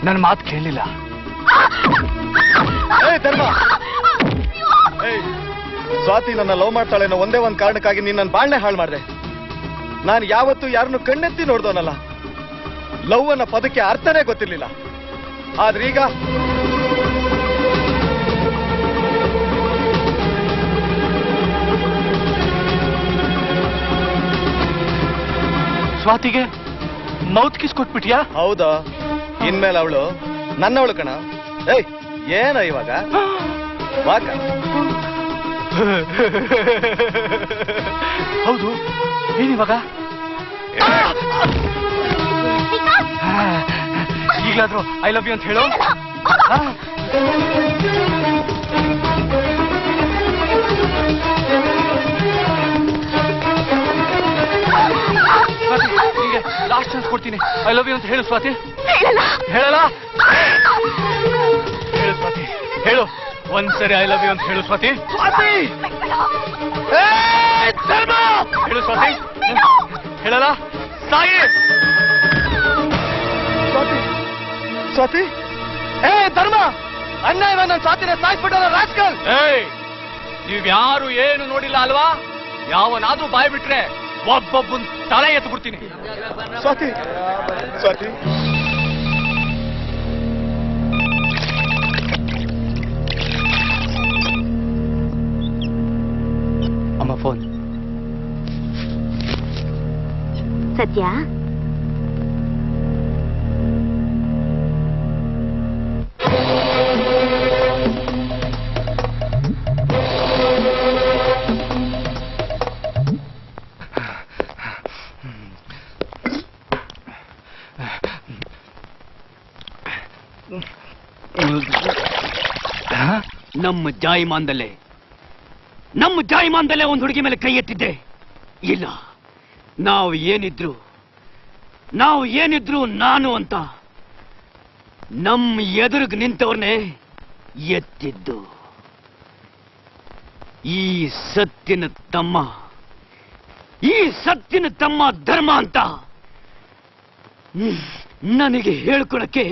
ನನ್ನ ಮಾತು ಕೇಳಲಿಲ್ಲ. ಧರ್ಮ, ಸ್ವಾತಿ ನನ್ನ ಲವ್ ಮಾಡ್ತಾಳೆ ಅನ್ನೋ ಒಂದೇ ಒಂದು ಕಾರಣಕ್ಕಾಗಿ ನೀನ್ ನನ್ನ ಬಾಳ್ನೆ ಹಾಳು ಮಾಡಿದೆ. ನಾನು ಯಾವತ್ತೂ ಯಾರನ್ನು ಕಣ್ಣೆತ್ತಿ ನೋಡ್ದವನಲ್ಲ. ಲವ್ ಅನ್ನೋ ಪದಕ್ಕೆ ಅರ್ಥನೇ ಗೊತ್ತಿರ್ಲಿಲ್ಲ. ಆದ್ರೀಗ ಸ್ವಾತಿಗೆ ಮೌತ್ ಕಿಸ್ ಕೊಟ್ಬಿಟ್ಯಾ? ಹೌದಾ? ಇನ್ಮೇಲೆ ಅವಳು ನನ್ನವಳು ಕಣ. ಏನ ಇವಾಗ ವಾಕ? ಹೌದು, ಏನಿವಾಗ? ಈಗಲಾದ್ರೂ ಐ ಲವ್ ಯು ಅಂತ ಹೇಳು. ನಿಮಗೆ ಲಾಸ್ಟ್ ಚಾನ್ಸ್ ಕೊಡ್ತೀನಿ. ಐ ಲವ್ ಯು ಅಂತ ಹೇಳು ಸ್ವಾತಿ. ಹೇಳಲ್ಲ? ಹೇಳು ಸ್ವಾತಿ, ಹೇಳು. ಒಂದ್ಸರಿ ಐ ಲವ್ ಯು ಅಂತ ಹೇಳು ಸ್ವಾತಿ. ಹೇಳು ಸ್ವಾತಿ. ಹೇಳಲ್ಲ? ಸಾಯಿ ಸ್ವಾತಿ. ಸ್ವಾತಿ, ಧರ್ಮ, ಅನ್ಯಾಯವ ನನ್ನ ಸ್ವಾತಿನ ಸಾಯಿಸ್ಬಿಟ್ಟಲ್ಲ ರಾಸ್ಕಲ್. ನೀವ್ಯಾರು ಏನು ನೋಡಿಲ್ಲ ಅಲ್ವಾ? ಯಾವನಾದ್ರೂ ಬಾಯ್ ಬಿಟ್ರೆ ಒಬ್ಬೊಬ್ಬನ್ ತಲೆ ಎತ್ತು ಬಿಡ್ತೀನಿ. ಸ್ವಾತಿ, ಸ್ವಾತಿ. ಅಮ್ಮ ಫೋನ್. ಸತ್ಯ, ನಮ್ಮ ಜಾಯಿಮಾನ್ದಲ್ಲೇ ಒಂದು ಹುಡುಗಿ ಮೇಲೆ ಕೈ ಎತ್ತಿದ್ದೆ. ಇಲ್ಲ, ನಾವು ಏನಿದ್ರು ನಾನು ಅಂತ ನಮ್ಮ ಎದುರಿಗೆ ನಿಂತವ್ರನ್ನೇ ಎತ್ತಿದ್ದು. ಈ ಸತ್ತಿನ ತಮ್ಮ ಧರ್ಮ ಅಂತ ನನಗೆ ಹೇಳ್ಕೊಳಕ್ಕೆ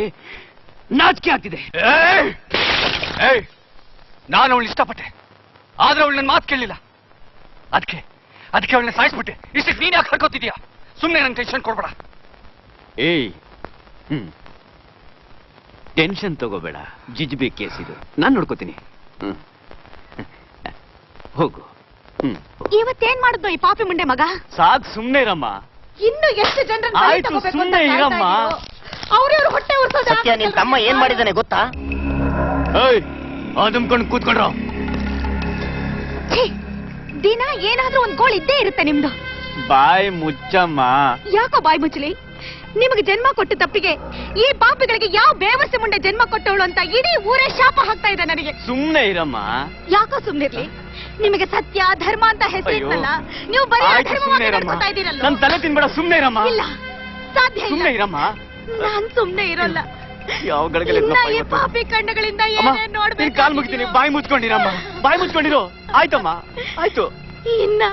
ನಾಚಿಕೆ ಆಗ್ತಿದೆ. ನಾನು ಅವಳು ಇಷ್ಟಪಟ್ಟೆ, ಆದ್ರೆ ಅವಳು ನನ್ನ ಮಾತು ಕೇಳಲಿಲ್ಲ. ಅದಕ್ಕೆ ಅವಳನ್ನ ಸಾಯಿಸ್ಬಿಟ್ಟೆ. ಇಷ್ಟಕ್ಕೆ ನೀನ್ ಯಾಕೆ ಹರ್ಕೋತಿದ್ಯಾ? ಸುಮ್ಮನೆ ನಂಗೆ ಟೆನ್ಷನ್ ಕೊಡ್ಬೇಡ. ಟೆನ್ಷನ್ ತಗೋಬೇಡ. ಜಿಜ್ಬಿ ಕೇಸ್ ಇದು, ನಾನು ನೋಡ್ಕೋತೀನಿ. ಹೋಗು. ಇವತ್ತೇನ್ ಮಾಡಿದ್ದು ಈ ಪಾಪಿ ಮುಂಡೆ ಮಗ? ಸಾಕ್, ಸುಮ್ನೆ ಇರಮ್ಮ. ಇನ್ನು ಎಷ್ಟು ಜನರನ್ನ ಆಯ್ತು, ಸುಮ್ನೆ ಇರಮ್ಮ. ಅವ್ರವ್ರ ಹೊಟ್ಟೆ ಉರ್ಸೋದು. ಸತ್ಯ, ನಿನ್ ತಮ್ಮ ಏನ್ ಮಾಡಿದಾನೆ ಗೊತ್ತಾ? ಅದುಮ್ಕೊಂಡು ಕೂತ್ಕೊಂಡ್ರ. ದಿನ ಏನಾದ್ರೂ ಒಂದ್ ಗೋಳು ಇದ್ದೇ ಇರುತ್ತೆ ನಿಮ್ದು. ಬಾಯ್ ಮುಚ್ಚಮ್ಮ. ಯಾಕೋ ಬಾಯ್ ಮುಚ್ಚಲಿ? ನಿಮಗೆ ಜನ್ಮ ಕೊಟ್ಟ ತಪ್ಪಿಗೆ ಈ ಪಾಪಿಗಳಿಗೆ ಯಾವ ಬೇವರ್ಸಿ ಮುಂಡೆ ಜನ್ಮ ಕೊಟ್ಟವಳು ಅಂತ ಇಡೀ ಊರೇ ಶಾಪ ಹಾಕ್ತಾ ಇದೆ ನನಗೆ. ಸುಮ್ನೆ ಇರಮ್ಮ. ಯಾಕೋ ಸುಮ್ನಿರ್ಲಿ? ನಿಮಗೆ ಸತ್ಯ ಧರ್ಮ ಅಂತ ಹೆಸರಿತ್ತಲ್ಲ, ನೀವು ಬರೀ ಅಧರ್ಮವಾಗಿ ನಡ್ಕೊತಾ ಇದ್ದೀರಲ್ಲ. ನನ್ ತಲೆ ತಿನ್ಬೇಡ, ಸುಮ್ನೆ ಇರಮ್ಮ. ಇಲ್ಲ, ಸಾಧ್ಯ ಇಲ್ಲ. ಸುಮ್ನೆ ಇರಮ್ಮ. ನಾನ್ ಸುಮ್ನೆ ಇರೋಲ್ಲ. ಯಾವ ಗಳಗಲಿ ಈ ಪಾಪಿ ಕಣ್ಣುಗಳಿಂದ ಏನೇನ್ ನೋಡ್ಬೇಕು? ಕಾಲ್ ಮುಗಿತೀನಿ. ಬಾಯಿ ಮುಚ್ಕೊಂಡಿರಮ್ಮ, ಬಾಯಿ ಮುಚ್ಕೊಂಡಿರೋ. ಆಯ್ತಮ್ಮ, ಆಯ್ತು. ಇನ್ನ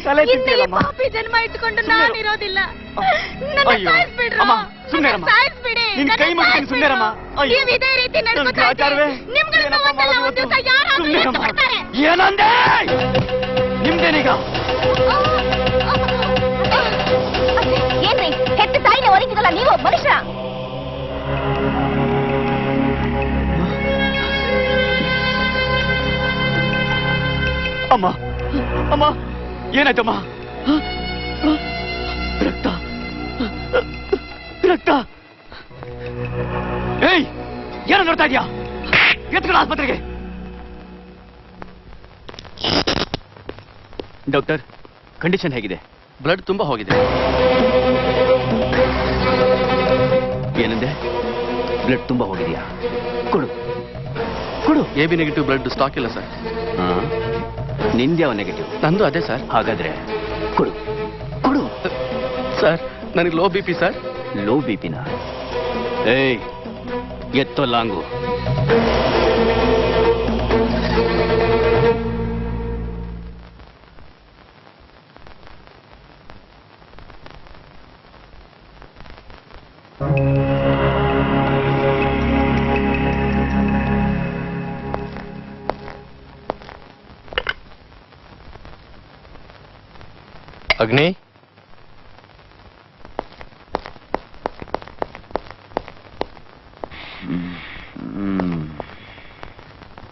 ತಲೆ ಈ ಪಾಪಿ ಜನ್ಮ ಇಟ್ಕೊಂಡು ನಾನಿರೋದಿಲ್ಲ. ಸಾಯಿಸ್ಬಿಡಿ. ನಿನ್ ಕೈ ಮುಗಿತೀನಿ, ಸುಮ್ನೆರಮ್ಮ. ನೀವು ಇದೇ ರೀತಿ ನಡ್ಕೊತಾ ಇದ್ರೆ ನಿಮ್ಗಳನ್ನ ಒಂದಲ್ಲ ಒಂದ್ ದಿವಸ ಯಾರಾದ್ರೂ ಎತ್ಬಿಡ್ತಾರೆ. ಏನಂದೆ? ನಿಮ್ದೇನೀಗ? ಏನ್ರಿ ಹೆತ್ತ ತಾಯಿನ ಒಲಿತಿದಲ್ಲ ನೀವು ಮನುಷ್ಯ? ಅಮ್ಮ, ಅಮ್ಮ, ಏನಾಯ್ತಮ್ಮ? ರಕ್ತ, ರಕ್ತ. ಏನೋ ನೋಡ್ತಾ ಇದೀಯಾ? ಎತ್ಕೊಳ್ಳ ಆಸ್ಪತ್ರೆಗೆ. ಡಾಕ್ಟರ್, ಕಂಡೀಷನ್ ಹೇಗಿದೆ? ಬ್ಲಡ್ ತುಂಬಾ ಹೋಗಿದೆ. ಏನಂದೆ? ಬ್ಲಡ್ ತುಂಬಾ ಹೋಗಿದೆಯಾ? ಕೊಡು, ಕೊಡು. AB ನೆಗೆಟಿವ್ ಬ್ಲಡ್ ಸ್ಟಾಕ್ ಇಲ್ಲ ಸರ್. ನಿಂದ್ಯಾವ ನೆಗೆಟಿವ್? ನಂದು ಅದೇ ಸರ್. ಹಾಗಾದ್ರೆ ಕೊಡು, ಕೊಡು. ಸರ್, ನನಗೆ ಲೋ BP ಸರ್. ಲೋ ಬಿಪಿನ? ಎತ್ತೋ ಲಾಂಗು. ಅಗ್ನಿ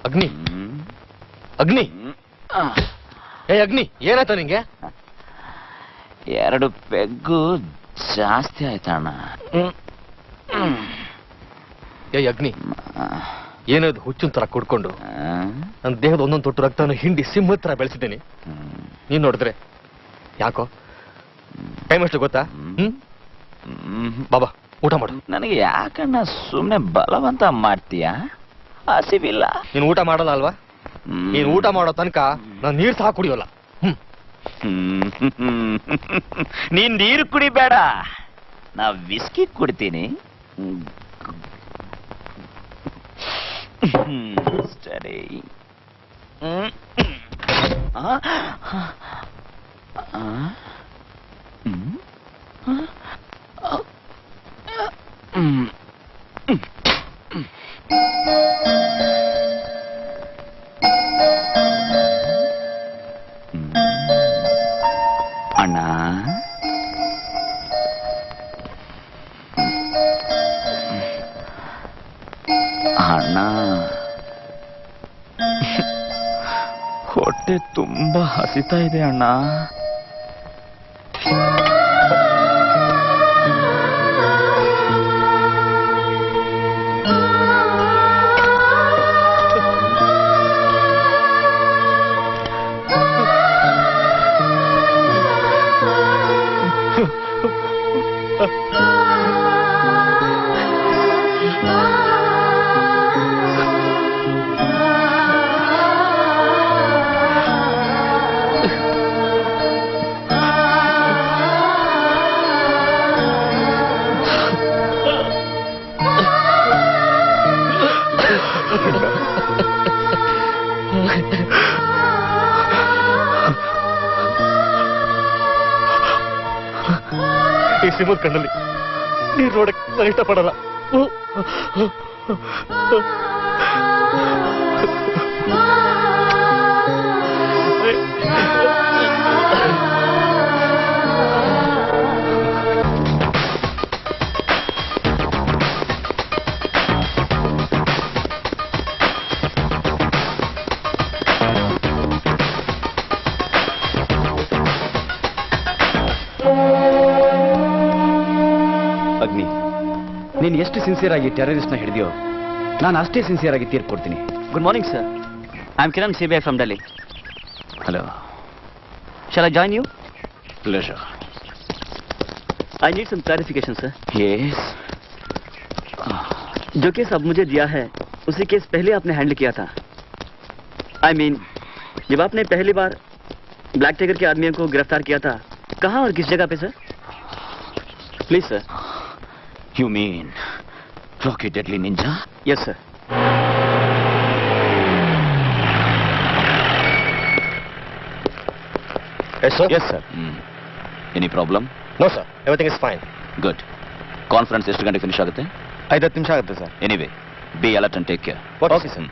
ಅಗ್ನಿ ಅಗ್ನಿ ಏ ಅಗ್ನಿ ಏನಾಯ್ತು ನಿಂಗೆ? 2 ಪೆಗ್ಗು ಜಾಸ್ತಿ ಆಯ್ತಣ್ಣ. ಏ ಅಗ್ನಿ ಏನದು ಹುಚ್ಚಿನ ತರ ಕುಡ್ಕೊಂಡು ನನ್ನ ದೇಹದ ಒಂದೊಂದು ತೊಟ್ಟು ರಕ್ತವನ್ನು ಹಿಂಡಿ ಸಿಂಹದ ತರ ಬೆಳೆಸಿದ್ದೀನಿ. ನೀನ್ ನೋಡಿದ್ರೆ ಯಾಕೋ ಟೈಮ್ ಅಷ್ಟು ಗೊತ್ತಾ? ಬಾಬಾ ಊಟ ಮಾಡು. ನನಗೆ ಯಾಕಣ್ಣ ಸುಮ್ಮನೆ ಬಲವಂತ ಮಾಡ್ತೀಯಾ? ಹಸಿವಿಲ್ಲ. ನೀನು ಊಟ ಮಾಡಲ್ಲ ಅಲ್ವಾ? ನೀನ್ ಊಟ ಮಾಡೋ ತನಕ ನಾನು ನೀರ್ ಸಹ ಕುಡಿಯೋಲ್ಲ. ನೀನ್ ನೀರು ಕುಡಿಬೇಡ, ನಾ ವಿಸ್ಕಿ ಕುಡಿತೀನಿ. ಸರಿ. ಅಣ್ಣ, ಅಣ್ಣ, ಹೊಟ್ಟೆ ತುಂಬಾ ಹಸಿತಾ ಇದೆ ಅಣ್ಣ. ಈ ಸಿಂಹದ ಕಣ್ಣಲ್ಲಿ ನೀರು ನೋಡಕ್ ನಾನು ಇಷ್ಟಪಡಲ್ಲ. ಅಗ್ನಿ, ನೀನು ಎಷ್ಟು ಸಿನ್ಸಿಯರ್ ಆಗಿ ಟೆರರಿಸ್ಟ್ನ ಹಿಡಿದಿಯೋ ನಾನು ಅಷ್ಟೇ ಸಿನ್ಸಿಯರ್ ಆಗಿ ತೀರ್ಪು ಕೊಡ್ತೀನಿ. Good morning, sir. I'm Kiran, CBI from Delhi. Hello. Shall I join you? Pleasure. I need some clarification, sir. Yes. जो केस अब मुझे दिया है, उसी केस पहले आपने हैंडल किया था. I mean, जब आपने पहली बार ब्लैक टाइगर के आदमियों को गिरफ्तार किया था, कहाँ और किस जगह पे, sir? Please, sir. You mean Rocky Deadly Ninja? Yes, sir. Yes, sir. Any problem? No, sir. Everything is fine. Good. Conference ಎಷ್ಟು ಗಂಟೆಗೆ ಫಿನಿಶ್ ಆಗುತ್ತೆ? 5-10 ನಿಮಿಷ ಆಗುತ್ತೆ sir. Anyway, be alert and take care. Okay sir.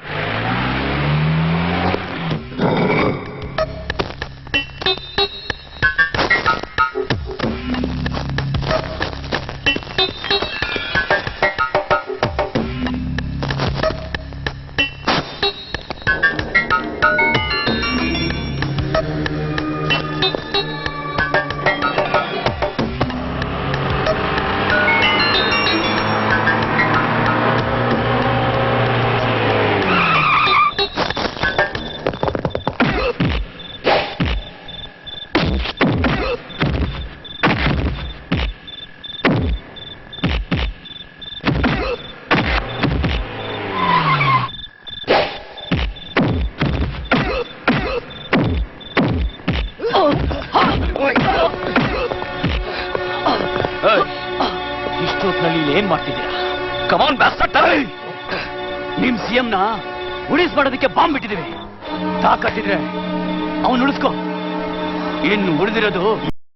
ಇಷ್ಟೊತ್ತಿನಲ್ಲಿ ಏನ್ ಮಾಡ್ತಿದ್ದೀರಾ? ಕಮಾನ್ ಬ್ಯಾಸ್ಟರ್ಡ್! ನಿಮ್ CM ನ ಉಳಿಸ್ ಮಾಡೋದಕ್ಕೆ ಬಾಂಬ್ ಬಿಟ್ಟಿದೀವಿ. ತಾಕತ್ತಿದ್ರೆ ಅವನ್ ಉಳಿಸ್ಕೊ. ಇನ್ನು ಉಳಿದಿರೋದು